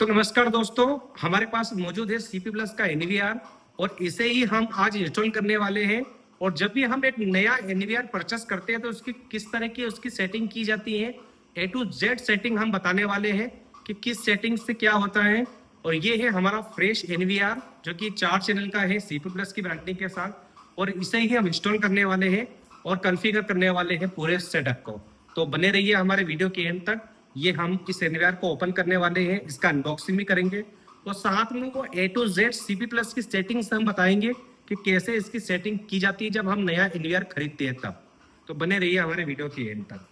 तो नमस्कार दोस्तों, हमारे पास मौजूद है सीपी प्लस का एनवीआर और इसे ही हम आज इंस्टॉल करने वाले हैं। और जब भी हम एक नया एनवीआर परचेस करते हैं तो उसकी किस तरह की उसकी सेटिंग की जाती है, ए टू जेड सेटिंग हम बताने वाले हैं कि किस सेटिंग से क्या होता है। और ये है हमारा फ्रेश एनवीआर जो कि 4 चैनल का है सीपी प्लस की ब्रांडिंग के साथ, और इसे ही हम इंस्टॉल करने वाले हैं और कॉन्फ़िगर करने वाले हैं पूरे सेटअप को। तो बने रहिए हमारे वीडियो के एंड तक। ये हम इस एनवीआर को ओपन करने वाले हैं, इसका अनबॉक्सिंग भी करेंगे और साथ में वो ए टू जेड सीपी प्लस की सेटिंग्स हम बताएंगे कि कैसे इसकी सेटिंग की जाती है जब हम नया एनवीआर खरीदते हैं तब। तो बने रहिए हमारे वीडियो के एंड तक।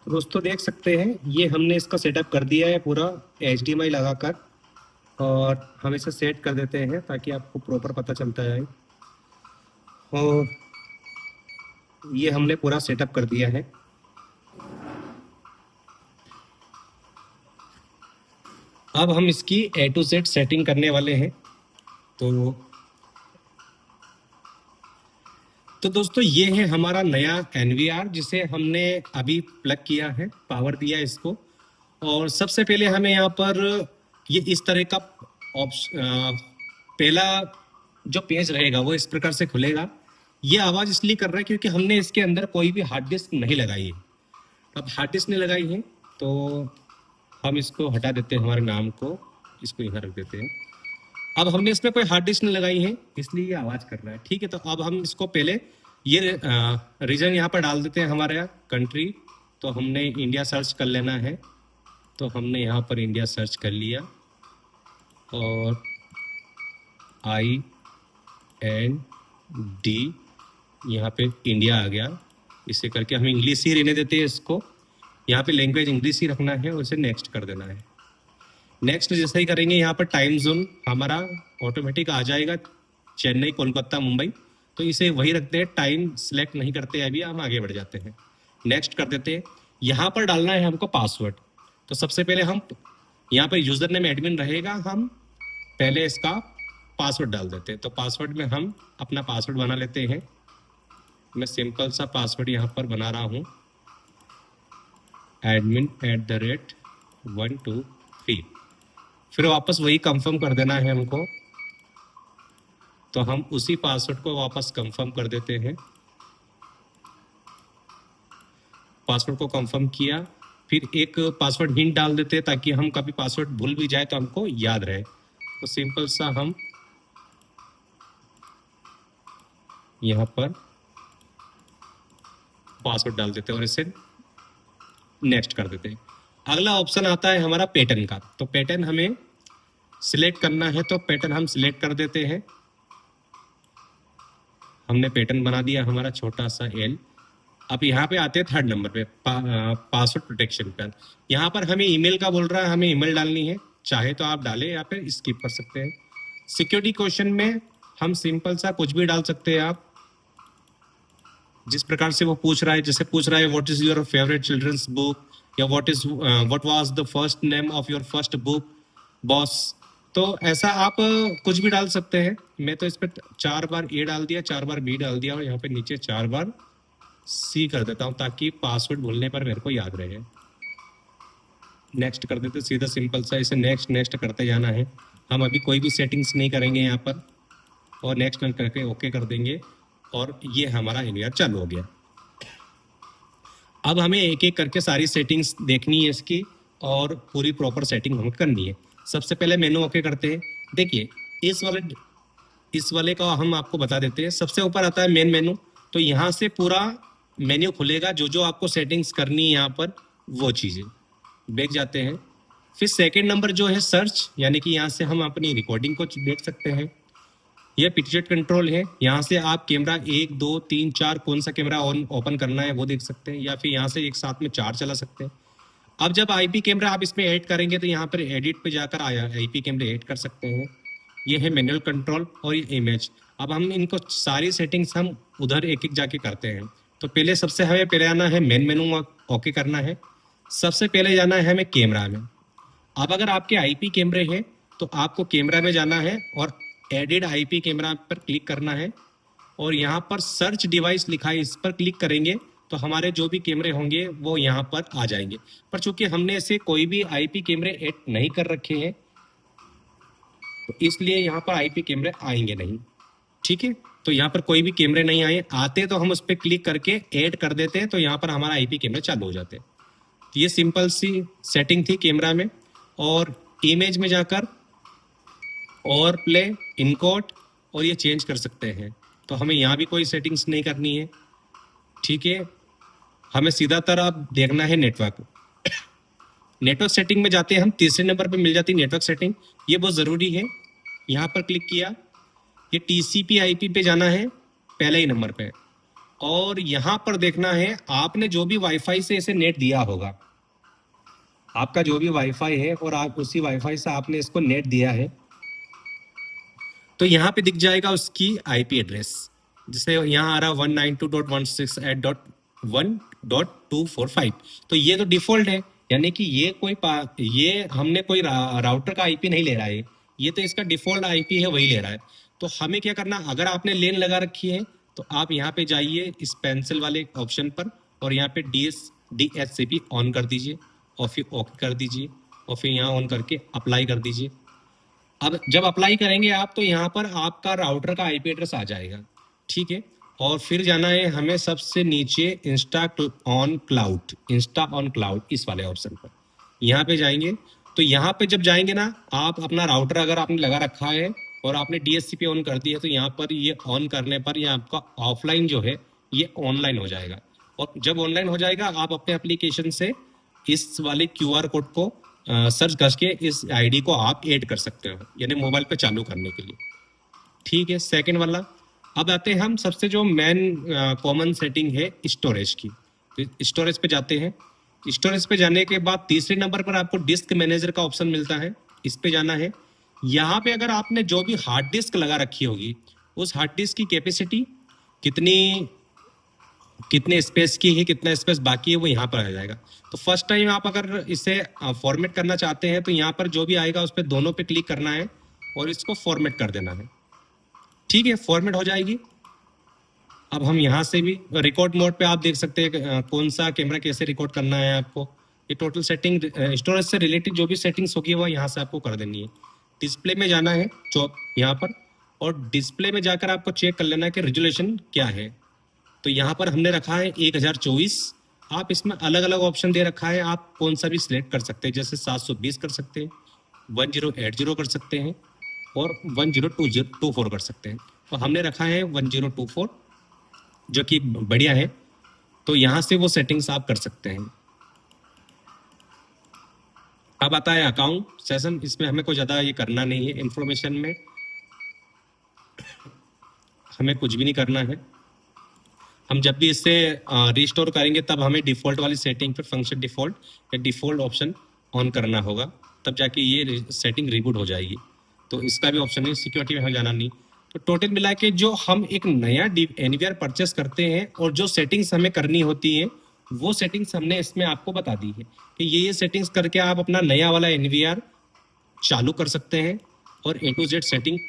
तो दोस्तों देख सकते हैं ये हमने इसका सेटअप कर दिया है पूरा HDMI लगाकर, और हम इसे सेट कर देते हैं ताकि आपको प्रॉपर पता चलता है। और ये हमने पूरा सेटअप कर दिया है। अब हम इसकी ए टू जेड सेटिंग करने वाले हैं। तो दोस्तों ये है हमारा नया एनवीआर जिसे हमने अभी प्लग किया है, पावर दिया इसको। और सबसे पहले हमें यहाँ पर ये इस तरह का पहला जो पेज रहेगा वो इस प्रकार से खुलेगा। ये आवाज़ इसलिए कर रहा है क्योंकि हमने इसके अंदर कोई भी हार्ड डिस्क नहीं लगाई है। अब हार्ड डिस्क नहीं लगाई है तो हम इसको हटा देते हैं, हमारे नाम को इसको यहाँ रख देते हैं। अब हमने इसमें कोई हार्ड डिस्क नहीं लगाई है इसलिए ये आवाज़ कर रहा है, ठीक है। तो अब हम इसको पहले ये रीजन यहाँ पर डाल देते हैं, हमारा कंट्री। तो हमने इंडिया सर्च कर लेना है, तो हमने यहाँ पर इंडिया सर्च कर लिया और IND यहाँ पे इंडिया आ गया। इसे करके हम इंग्लिश ही रहने देते हैं इसको, यहाँ पे लैंग्वेज इंग्लिश ही रखना है और इसे नेक्स्ट कर देना है। नेक्स्ट जैसे ही करेंगे यहाँ पर टाइम जोन हमारा ऑटोमेटिक आ जाएगा, चेन्नई, कोलकाता, मुंबई। तो इसे वही रखते हैं, टाइम सिलेक्ट नहीं करते, अभी हम आगे बढ़ जाते हैं, नेक्स्ट कर देते हैं। यहाँ पर डालना है हमको पासवर्ड। तो सबसे पहले हम यहाँ पर यूजर नेम एडमिन रहेगा, हम पहले इसका पासवर्ड डाल देते हैं। तो पासवर्ड में हम अपना पासवर्ड बना लेते हैं। मैं सिंपल सा पासवर्ड यहाँ पर बना रहा हूँ, admin@123। फिर वापस वही कंफर्म कर देना है हमको। तो हम उसी पासवर्ड को वापस कंफर्म कर देते हैं। पासवर्ड को कंफर्म किया, फिर एक पासवर्ड हिंट डाल देते हैं ताकि हम कभी पासवर्ड भूल भी जाए तो हमको याद रहे। तो सिंपल सा हम यहाँ पर पासवर्ड डाल देते हैं और इसे नेक्स्ट कर देते हैं। अगला ऑप्शन आता है हमारा पैटर्न का। तो पैटर्न हमें सिलेक्ट करना है, तो पैटर्न हम सिलेक्ट कर देते हैं। हमने पैटर्न बना दिया हमारा छोटा सा L। अब यहाँ पे आते हैं थर्ड नंबर पे, पासवर्ड प्रोटेक्शन पर। यहाँ पर हमें ईमेल का बोल रहा है, हमें ईमेल डालनी है, चाहे तो आप डालें या फिर स्किप कर सकते हैं। सिक्योरिटी क्वेश्चन में हम सिंपल सा कुछ भी डाल सकते हैं, आप जिस प्रकार से वो पूछ रहा है। जैसे पूछ रहा है what is your favourite children's book, या what was the first name of your first book boss. तो ऐसा आप कुछ भी डाल सकते हैं। मैं तो इस पर 4 बार A डाल दिया, 4 बार B डाल दिया और यहाँ पे नीचे 4 बार C कर देता हूँ ताकि पासवर्ड भूलने पर मेरे को याद रहे। नेक्स्ट कर देते, सीधा सिंपल सा इसे नेक्स्ट करते जाना है। हम अभी कोई भी सेटिंग्स नहीं करेंगे यहाँ पर, और नेक्स्ट करके ओके कर देंगे और ये हमारा एनवीआर चालू हो गया। अब हमें एक एक करके सारी सेटिंग्स देखनी है इसकी, और पूरी प्रॉपर सेटिंग हमें करनी है। सबसे पहले मेनू ओके करते हैं। देखिए इस वाले का हम आपको बता देते हैं। सबसे ऊपर आता है मेन मेनू, तो यहाँ से पूरा मेन्यू खुलेगा, जो जो आपको सेटिंग्स करनी है यहाँ पर वो चीज़ें। बैक जाते हैं। फिर सेकेंड नंबर जो है सर्च, यानी कि यहाँ से हम अपनी रिकॉर्डिंग को देख सकते हैं। यह पिक्चर कंट्रोल है, यहाँ से आप कैमरा 1 2 3 4 कौन सा कैमरा ऑन ओपन करना है वो देख सकते हैं, या फिर यहाँ से एक साथ में 4 चला सकते हैं। अब जब IP कैमरा आप इसमें ऐड करेंगे तो यहाँ पर एडिट पे जाकर IP कैमरे ऐड कर सकते हैं। ये है मैनुअल कंट्रोल और ये इमेज। अब हम इनको सारी सेटिंग्स हम उधर एक एक जाके करते हैं। तो पहले सबसे हमें पहले आना है मेन मेनू, ओके करना है। सबसे पहले जाना है हमें कैमरा में। अब अगर आपके IP कैमरे हैं तो आपको कैमरा में जाना है और एडिड IP कैमरा पर क्लिक करना है, और यहाँ पर सर्च डिवाइस लिखा है, इस पर क्लिक करेंगे तो हमारे जो भी कैमरे होंगे वो यहाँ पर आ जाएंगे। पर चूंकि हमने ऐसे कोई भी आईपी कैमरे ऐड नहीं कर रखे हैं, तो इसलिए यहाँ पर आईपी कैमरे आएंगे नहीं। ठीक है, तो यहाँ पर कोई भी कैमरे नहीं आते तो हम उस पर क्लिक करके ऐड कर देते हैं, तो यहाँ पर हमारा आईपी कैमरे चालू हो जाते हैं। तो ये सिंपल सी सेटिंग थी कैमरा में। और इमेज में जाकर और प्ले, इनकोड और ये चेंज कर सकते हैं। तो हमें यहाँ भी कोई सेटिंग्स नहीं करनी है। ठीक है, हमें सीधा तरह अब देखना है नेटवर्क। नेटवर्क सेटिंग में जाते हैं हम, तीसरे नंबर पे मिल जाती है नेटवर्क सेटिंग। ये बहुत ज़रूरी है। यहाँ पर क्लिक किया, ये टीसीपी आईपी पे जाना है पहले ही नंबर पे, और यहाँ पर देखना है आपने जो भी वाईफाई से इसे नेट दिया होगा, आपका जो भी वाईफाई है और आप उसी वाईफाई से आपने इसको नेट दिया है, तो यहाँ पे दिख जाएगा उसकी आईपी एड्रेस। जैसे यहाँ आ रहा 192.168.1.245, तो ये तो डिफॉल्ट है, यानी कि ये हमने कोई राउटर का आईपी नहीं ले रहा है, ये तो इसका डिफॉल्ट आईपी है, वही ले रहा है। तो हमें क्या करना, अगर आपने लेन लगा रखी है तो आप यहाँ पे जाइए इस पेंसिल वाले ऑप्शन पर, और यहाँ पे DHCP ऑन कर दीजिए, और फिर ओके कर दीजिए, और फिर यहाँ ऑन करके अप्लाई कर दीजिए। अब जब अप्लाई करेंगे आप, तो यहाँ पर आपका राउटर का आईपी एड्रेस आ जाएगा। ठीक है, और फिर जाना है हमें सबसे नीचे इंस्टा ऑन क्लाउड, इस वाले ऑप्शन पर यहाँ पे जाएंगे। तो यहाँ पे जब जाएंगे ना, आप अपना राउटर अगर आपने लगा रखा है और आपने DHCP ऑन कर दी है, तो यहाँ पर ये ऑन करने पर ये आपका ऑफलाइन जो है ये ऑनलाइन हो जाएगा। और जब ऑनलाइन हो जाएगा, आप अपने एप्लीकेशन से इस वाले QR कोड को सर्च करके इस आईडी को आप ऐड कर सकते हो, यानी मोबाइल पे चालू करने के लिए। ठीक है, सेकंड वाला। अब आते हैं हम सबसे जो मेन कॉमन सेटिंग है स्टोरेज की। तो स्टोरेज पे जाते हैं। स्टोरेज पे जाने के बाद तीसरे नंबर पर आपको डिस्क मैनेजर का ऑप्शन मिलता है, इस पे जाना है। यहाँ पे अगर आपने जो भी हार्ड डिस्क लगा रखी होगी, उस हार्ड डिस्क की कैपेसिटी कितने स्पेस की है, कितना स्पेस बाकी है, वो यहाँ पर आ जाएगा। तो फर्स्ट टाइम आप अगर इसे फॉर्मेट करना चाहते हैं, तो यहाँ पर जो भी आएगा उस पर दोनों पे क्लिक करना है और इसको फॉर्मेट कर देना है। ठीक है, फॉर्मेट हो जाएगी। अब हम यहाँ से भी रिकॉर्ड मोड पे आप देख सकते हैं कौन सा कैमरा कैसे रिकॉर्ड करना है आपको। ये टोटल सेटिंग स्टोरेज से रिलेटेड जो भी सेटिंग्स होगी वो यहाँ से आपको कर देनी है। डिस्प्ले में जाना है यहाँ पर, और डिस्प्ले में जाकर आपको चेक कर लेना है कि रेजोल्यूशन क्या है। तो यहाँ पर हमने रखा है 1024। आप इसमें अलग अलग ऑप्शन दे रखा है, आप कौन सा भी सिलेक्ट कर सकते हैं। जैसे 720 कर सकते हैं, 1080 कर सकते हैं, और 1024 कर सकते हैं। तो हमने रखा है 1024, जो कि बढ़िया है। तो यहाँ से वो सेटिंग्स आप कर सकते हैं। अब आता है अकाउंट सेशन। इसमें हमें कोई ज़्यादा ये करना नहीं है, इंफॉर्मेशन में हमें कुछ भी नहीं करना है। हम जब भी इससे रिस्टोर करेंगे, तब हमें डिफ़ॉल्ट वाली सेटिंग पर फंक्शन डिफ़ॉल्ट या डिफ़ॉल्ट ऑप्शन ऑन करना होगा, तब जाके ये सेटिंग रिबूट हो जाएगी। तो इसका भी ऑप्शन है, सिक्योरिटी में हमें जाना नहीं। तो टोटल मिला के जो हम एक नया एनवीआर परचेस करते हैं और जो सेटिंग्स हमें करनी होती है, वो सेटिंग्स हमने इसमें आपको बता दी है कि ये सेटिंग्स करके आप अपना नया वाला एनवीआर चालू कर सकते हैं और A to Z सेटिंग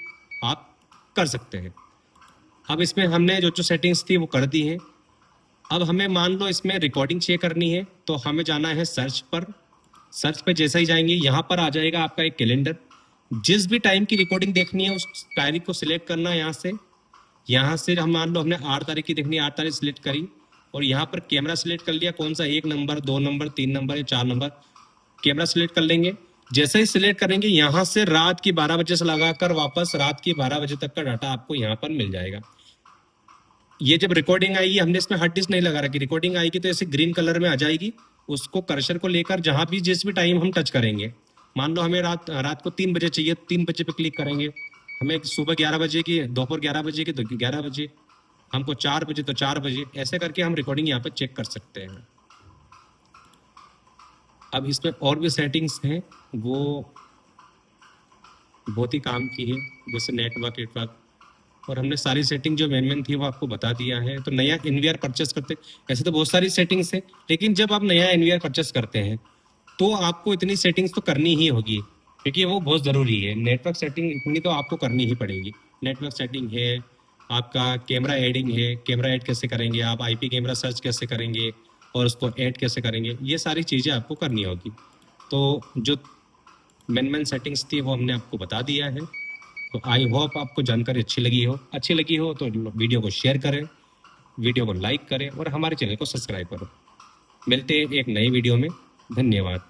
आप कर सकते हैं। अब इसमें हमने जो सेटिंग्स थी वो कर दी है। अब हमें मान लो इसमें रिकॉर्डिंग चेक करनी है, तो हमें जाना है सर्च पर। सर्च पे जैसा ही जाएंगे, यहाँ पर आ जाएगा आपका एक कैलेंडर। जिस भी टाइम की रिकॉर्डिंग देखनी है, उस तारीख को सिलेक्ट करना है। यहाँ से हम मान लो हमने 8 तारीख की देखनी है, 8 तारीख सिलेक्ट करी, और यहाँ पर कैमरा सिलेक्ट कर लिया, कौन सा 1 नंबर, 2 नंबर, 3 नंबर या 4 नंबर कैमरा सिलेक्ट कर लेंगे। जैसे ही सिलेक्ट करेंगे, यहाँ से रात की 12 बजे से लगाकर वापस रात की 12 बजे तक का डाटा आपको यहाँ पर मिल जाएगा। ये जब रिकॉर्डिंग आएगी, हमने इसमें हार्ड डिस्क नहीं लगा रखी, रिकॉर्डिंग आएगी तो ऐसे ग्रीन कलर में आ जाएगी। उसको कर्सर को लेकर जहाँ भी जिस भी टाइम हम टच करेंगे, मान लो हमें रात को 3 बजे चाहिए, 3 बजे पे क्लिक करेंगे। हमें सुबह 11 बजे की, दोपहर 11 बजे की, तो 11 बजे, हमको 4 बजे तो 4 बजे, ऐसे करके हम रिकॉर्डिंग यहाँ पर चेक कर सकते हैं। अब इसमें और भी सेटिंग्स हैं, वो बहुत ही काम की है, जैसे नेटवर्क, और हमने सारी सेटिंग जो मेन थी वो आपको बता दिया है। तो नया एनवीआर परचेस करते, ऐसे तो बहुत सारी सेटिंग्स है, लेकिन जब आप नया एनवीआर परचेस करते हैं तो आपको इतनी सेटिंग्स तो करनी ही होगी, क्योंकि वो बहुत ज़रूरी है। नेटवर्क सेटिंग इतनी तो आपको करनी ही पड़ेगी। नेटवर्क सेटिंग है, आपका कैमरा एडिंग है, कैमरा ऐड कैसे करेंगे, आप आईपी कैमरा सर्च कैसे करेंगे और उसको ऐड कैसे करेंगे, ये सारी चीज़ें आपको करनी होगी। तो जो मेन सेटिंग्स थी वो हमने आपको बता दिया है। तो आई होप आपको जानकारी अच्छी लगी हो तो वीडियो को शेयर करें, वीडियो को लाइक करें और हमारे चैनल को सब्सक्राइब करें। मिलते हैं एक नई वीडियो में। धन्यवाद।